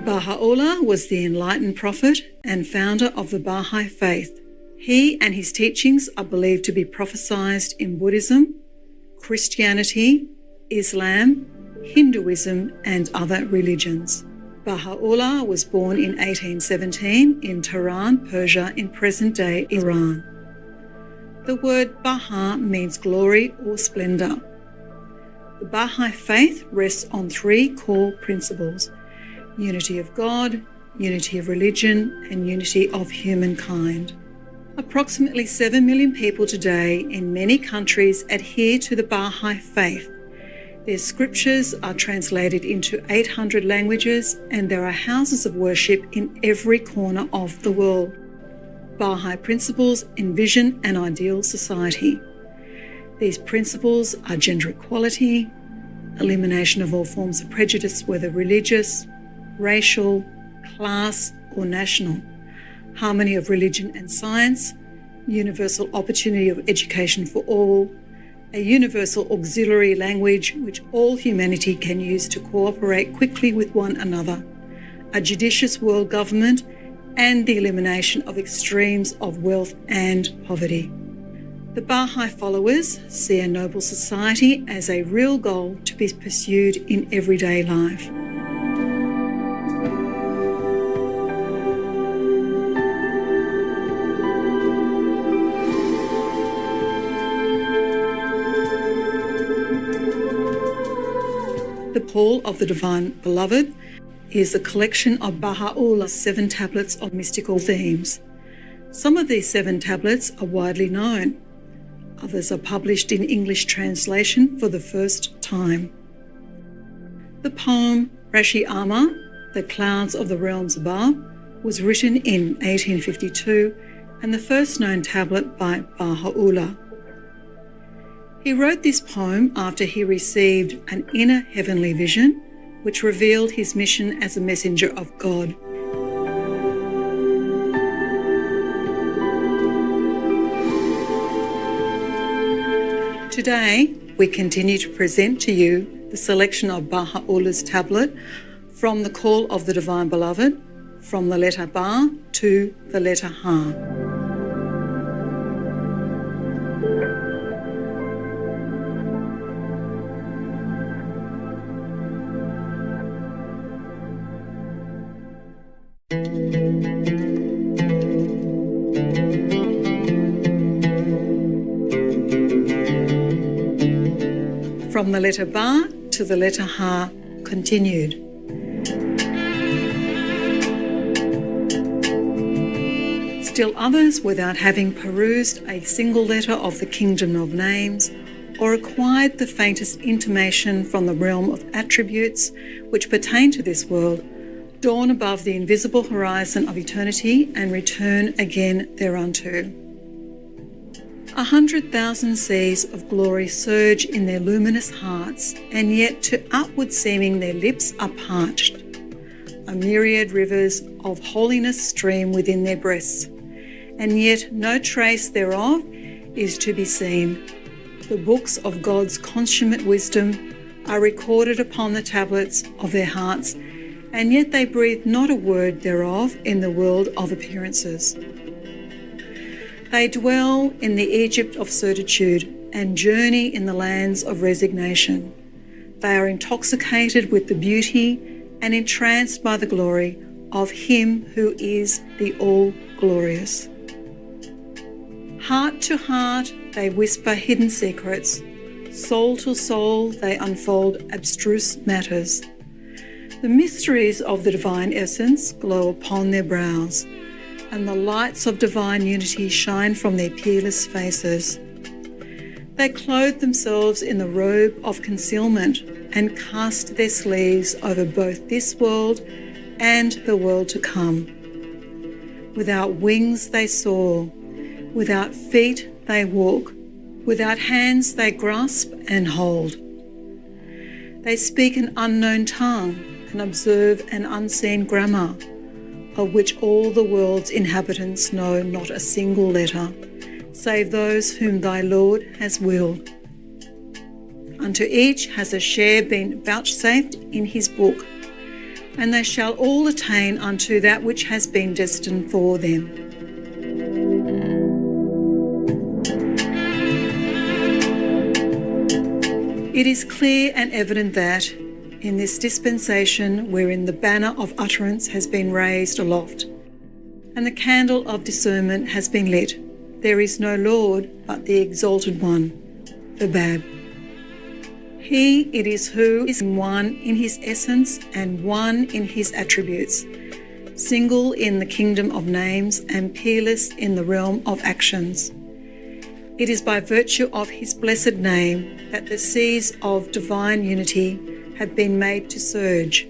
Bahá'u'lláh was the enlightened prophet and founder of the Baha'i faith. He and his teachings are believed to be prophesied in Buddhism, Christianity, Islam, Hinduism, and other religions. Bahá'u'lláh was born in 1817 in Tehran, Persia, in present-day Iran. The word Baha means glory or splendor. The Baha'i faith rests on three core principles: unity of God, unity of religion, and unity of humankind. Approximately 7 million people today in many countries adhere to the Baha'i faith. Their scriptures are translated into 800 languages, and there are houses of worship in every corner of the world. Baha'i principles envision an ideal society. These principles are gender equality, elimination of all forms of prejudice, whether religious, racial, class, or national, harmony of religion and science, universal opportunity of education for all, a universal auxiliary language which all humanity can use to cooperate quickly with one another, a judicious world government, and the elimination of extremes of wealth and poverty. The Baha'i followers see a noble society as a real goal to be pursued in everyday life. The Call of the Divine Beloved is a collection of Bahá'u'llah's 7 tablets of mystical themes. Some of these 7 tablets are widely known. Others are published in English translation for the first time. The poem Rashi Amma, The Clouds of the Realms Above, was written in 1852 and the first known tablet by Bahá'u'lláh. He wrote this poem after he received an inner heavenly vision which revealed his mission as a messenger of God. Today, we continue to present to you the selection of Bahá'u'llah's tablet from the Call of the Divine Beloved, from the letter Ba to the letter Ha. From the letter Ba to the letter Ha, continued. Still others, without having perused a single letter of the kingdom of names, or acquired the faintest intimation from the realm of attributes which pertain to this world, dawn above the invisible horizon of eternity and return again thereunto. 100,000 seas of glory surge in their luminous hearts, and yet to outward seeming their lips are parched. A myriad rivers of holiness stream within their breasts, and yet no trace thereof is to be seen. The books of God's consummate wisdom are recorded upon the tablets of their hearts, and yet they breathe not a word thereof in the world of appearances. They dwell in the Egypt of certitude and journey in the lands of resignation. They are intoxicated with the beauty and entranced by the glory of Him who is the All-Glorious. Heart to heart they whisper hidden secrets. Soul to soul they unfold abstruse matters. The mysteries of the divine essence glow upon their brows, and the lights of divine unity shine from their peerless faces. They clothe themselves in the robe of concealment and cast their sleeves over both this world and the world to come. Without wings they soar, without feet they walk, without hands they grasp and hold. They speak an unknown tongue and observe an unseen grammar, of which all the world's inhabitants know not a single letter, save those whom thy Lord has willed. Unto each has a share been vouchsafed in his book. and they shall all attain unto that which has been destined for them. It is clear and evident that, in this dispensation wherein the banner of utterance has been raised aloft, and the candle of discernment has been lit, there is no Lord but the Exalted One, the Bab. He it is who is one in his essence and one in his attributes, single in the kingdom of names and peerless in the realm of actions. It is by virtue of his blessed name that the seas of divine unity have been made to surge.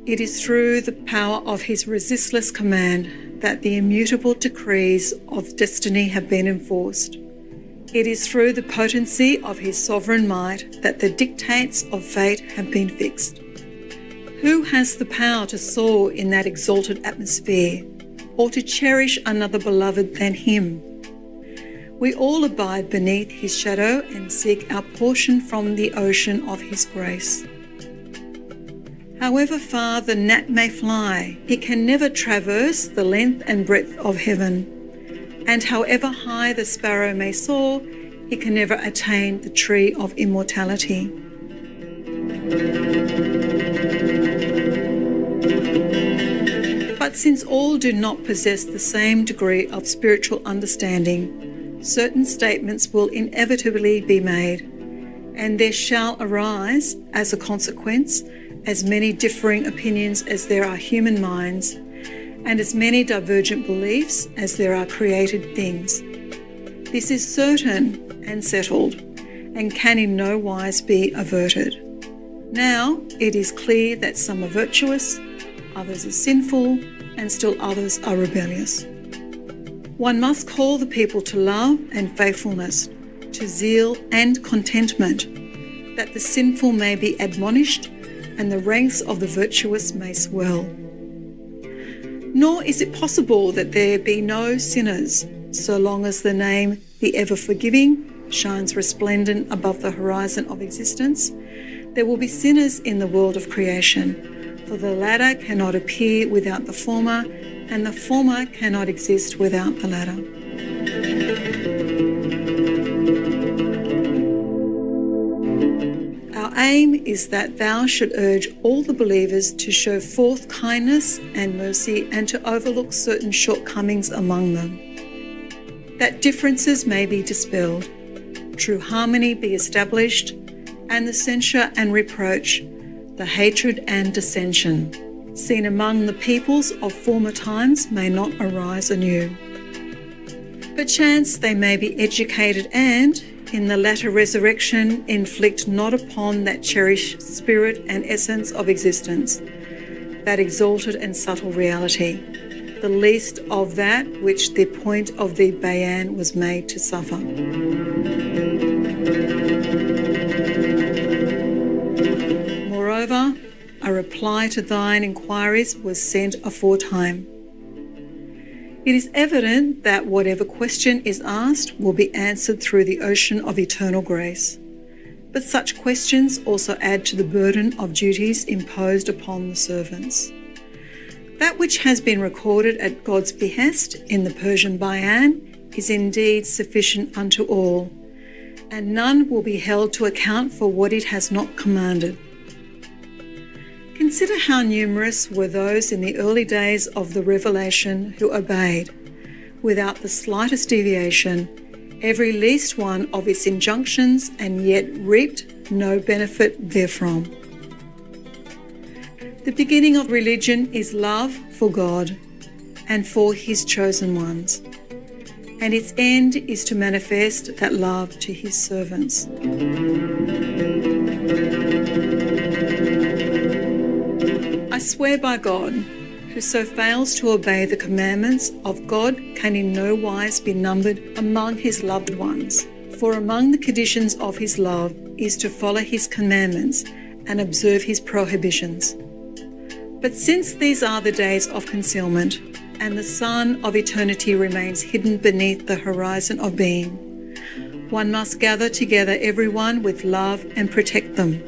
It is through the power of his resistless command that the immutable decrees of destiny have been enforced. It is through the potency of his sovereign might that the dictates of fate have been fixed. Who has the power to soar in that exalted atmosphere, or to cherish another beloved than him? We all abide beneath his shadow and seek our portion from the ocean of his grace. However far the gnat may fly, it can never traverse the length and breadth of heaven. And however high the sparrow may soar, it can never attain the tree of immortality. But since all do not possess the same degree of spiritual understanding, certain statements will inevitably be made, and there shall arise, as a consequence, as many differing opinions as there are human minds, and as many divergent beliefs as there are created things. This is certain and settled, and can in no wise be averted. Now it is clear that some are virtuous, others are sinful, and still others are rebellious. One must call the people to love and faithfulness, to zeal and contentment, that the sinful may be admonished and the ranks of the virtuous may swell. Nor is it possible that there be no sinners, so long as the name, the ever-forgiving, shines resplendent above the horizon of existence. There will be sinners in the world of creation, for the latter cannot appear without the former, and the former cannot exist without the latter. Our aim is that thou should urge all the believers to show forth kindness and mercy and to overlook certain shortcomings among them, that differences may be dispelled, true harmony be established, and the censure and reproach, the hatred and dissension, seen among the peoples of former times may not arise anew. Perchance they may be educated and, in the latter resurrection, inflict not upon that cherished spirit and essence of existence, that exalted and subtle reality, the least of that which the point of the bayan was made to suffer. Moreover, a reply to thine inquiries was sent aforetime. It is evident that whatever question is asked will be answered through the ocean of eternal grace. But such questions also add to the burden of duties imposed upon the servants. That which has been recorded at God's behest in the Persian Bayan is indeed sufficient unto all, and none will be held to account for what it has not commanded. Consider how numerous were those in the early days of the revelation who obeyed, without the slightest deviation, every least one of its injunctions, and yet reaped no benefit therefrom. The beginning of religion is love for God and for his chosen ones, and its end is to manifest that love to his servants. I swear by God, whoso fails to obey the commandments of God can in no wise be numbered among his loved ones. For among the conditions of his love is to follow his commandments and observe his prohibitions. But since these are the days of concealment, and the sun of eternity remains hidden beneath the horizon of being, one must gather together everyone with love and protect them.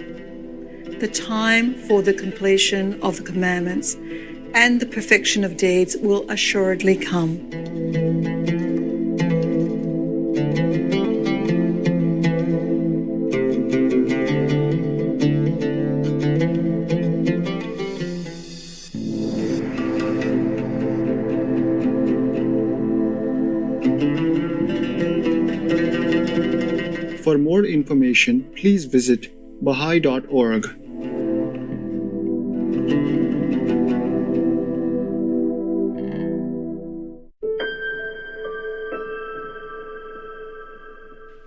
the time for the completion of the commandments and the perfection of deeds will assuredly come. For more information, please visit Baha'i.org.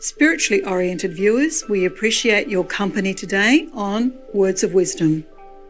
Spiritually oriented viewers, we appreciate your company today on Words of Wisdom.